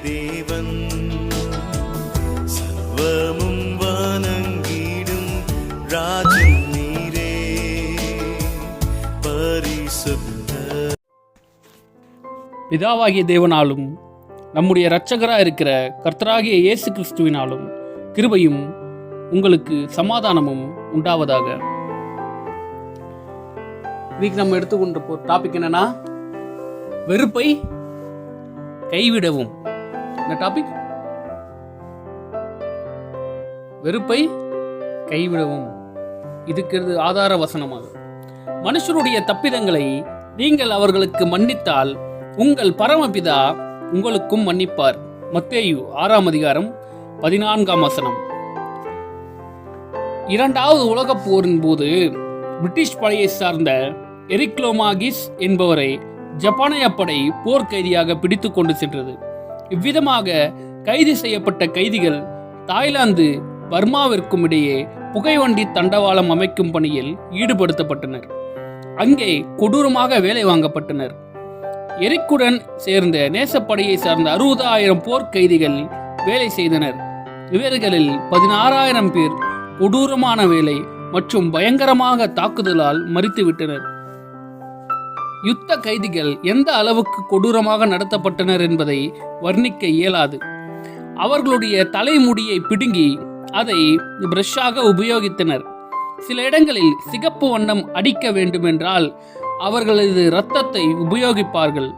தேவன் சர்வமும் வணங்கிடும் ராஜன் நீரே பரிசுத்த. பிதாவாகிய தேவனாலும் நம்முடைய இரட்சகராக இருக்கிற கர்த்தராகிய இயேசு கிறிஸ்துவினாலும் கிருபையும் உங்களுக்கு சமாதானமும் உண்டாவதாக. இன்னைக்கு நம்ம எடுத்துக்கொண்ட டாபிக் என்னன்னா, வெறுப்பை கைவிடவும். இந்த டாபிக் வெறுப்பை கைவிடவும். இதுக்கு ஆதார வசனமாக, மனுஷருடைய தப்பிதங்களை நீங்கள் அவர்களுக்கு மன்னித்தால் உங்கள் பரமபிதா உங்களுக்கும் மன்னிப்பார். மத்தேயு 6:14. இரண்டாவது உலகப் போரின் போது பிரிட்டிஷ் படையை சார்ந்த எரிக் லோமாகிஸ் என்பவரை ஜப்பானிய படை போர்க்கைதியாக பிடித்து கொண்டு சென்றது. இவ்விதமாக கைது செய்யப்பட்ட கைதிகள் தாய்லாந்து பர்மாவிற்கும் இடையே புகைவண்டி தண்டவாளம் அமைக்கும் பணியில் ஈடுபடுத்தப்பட்டனர். அங்கே கொடூரமாக வேலை வாங்கப்பட்டனர். எரிக்குடன் சேர்ந்த நேசப்படையை சார்ந்த 60,000 போர்க்கைதிகள் வேலை செய்தனர். இவர்களில் 16,000 பேர் கொடூரமான வேலை மற்றும் பயங்கரமாக தாக்குதலால் மரித்துவிட்டனர். யுத்த கைதிகள் எந்த அளவுக்கு கொடூரமாக நடத்தப்பட்டனர் என்பதை வர்ணிக்க இயலாது. அவர்களுடைய தலைமுடியை பிடுங்கி அதை பிரஷாக உபயோகித்தனர். சில இடங்களில் சிகப்பு வண்ணம் அடிக்க வேண்டுமென்றால் அவர்களது இரத்தத்தை உபயோகிப்பார்கள்.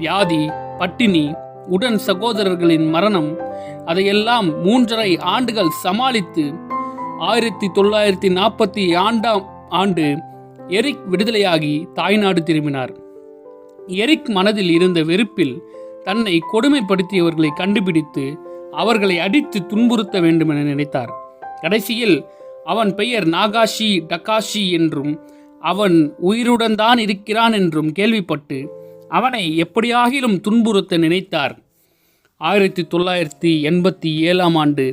வியாதி, பட்டினி, உடன் சகோதரர்களின் மரணம், அதையெல்லாம் 3.5 ஆண்டுகள் சமாளித்து 1940 எரிக் விடுதலையாகி தாய்நாடு திரும்பினார். எரிக் மனதில் இருந்த வெறுப்பில் தன்னை கொடுமைப்படுத்தியவர்களை கண்டுபிடித்து அவர்களை அடித்து துன்புறுத்த வேண்டும் என நினைத்தார். கடைசியில் அவன் பெயர் நாகாஷி டகாஷி என்றும் அவன் உயிருடன் தான் இருக்கிறான் என்றும் கேள்விப்பட்டு அவனை எப்படியாகிலும் துன்புறுத்த நினைத்தார். 1987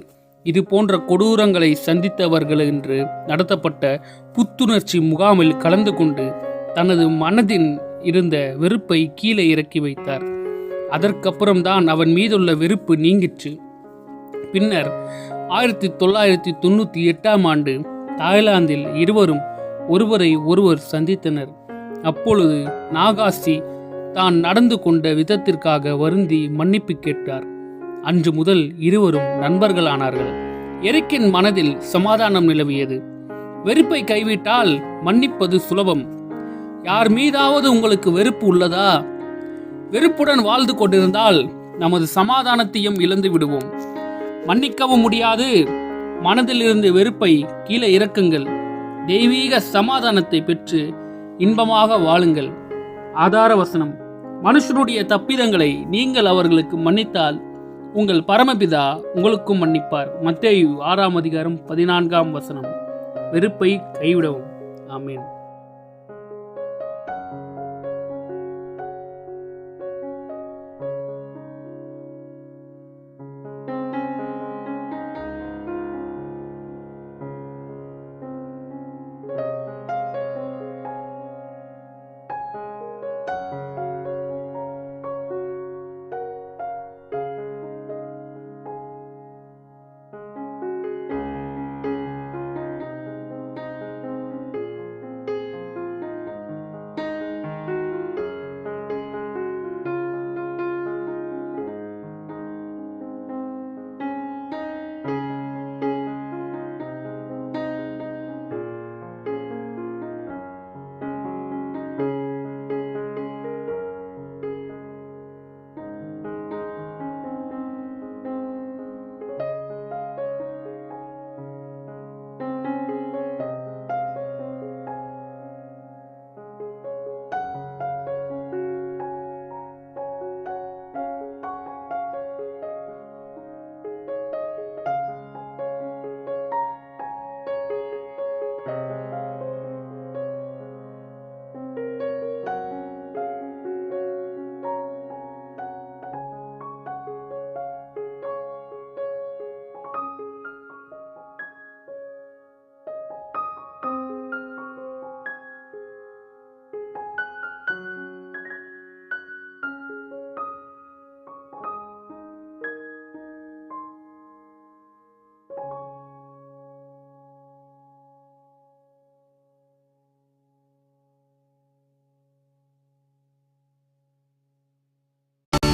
இது போன்ற கொடூரங்களை சந்தித்தவர்கள் என்று நடத்தப்பட்ட புத்துணர்ச்சி முகாமில் கலந்து கொண்டு தனது மனதில் இருந்த வெறுப்பை கீழே இறக்கி வைத்தார். அதற்கப்புறம்தான் அவன் மீதுள்ள வெறுப்பு நீங்கிற்று. பின்னர் 1998 தாய்லாந்தில் இருவரும் ஒருவரை ஒருவர் சந்தித்தனர். அப்பொழுது நாகாசி தான் நடந்து கொண்ட விதத்திற்காக வருந்தி மன்னிப்பு கேட்டார். அன்று முதல் இருவரும் நண்பர்களானார்கள். எரிக்கின் மனதில் சமாதானம் நிலவியது. வெறுப்பை கைவிட்டால் மன்னிப்பது சுலபம். யார் மீதாவது உங்களுக்கு வெறுப்பு உள்ளதா? வெறுப்புடன் வாழ்ந்து கொண்டிருந்தால் நமது சமாதானத்தையும் இழந்து விடுவோம். மன்னிக்கவும் முடியாது. மனதிலிருந்து வெறுப்பை கீழே இறக்குங்கள். தெய்வீக சமாதானத்தை பெற்று இன்பமாக வாழுங்கள். ஆதார வசனம், மனுஷருடைய தப்பிதங்களை நீங்கள் அவர்களுக்கு மன்னித்தால் உங்கள் பரமபிதா உங்களுக்கும் மன்னிப்பார். மத்தேயு 6:14. வெறுப்பை கைவிடவும். ஆமென்.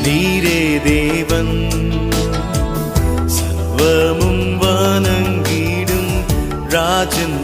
நீரே தேவன் சர்வமும் வணங்கிடும் ராஜன்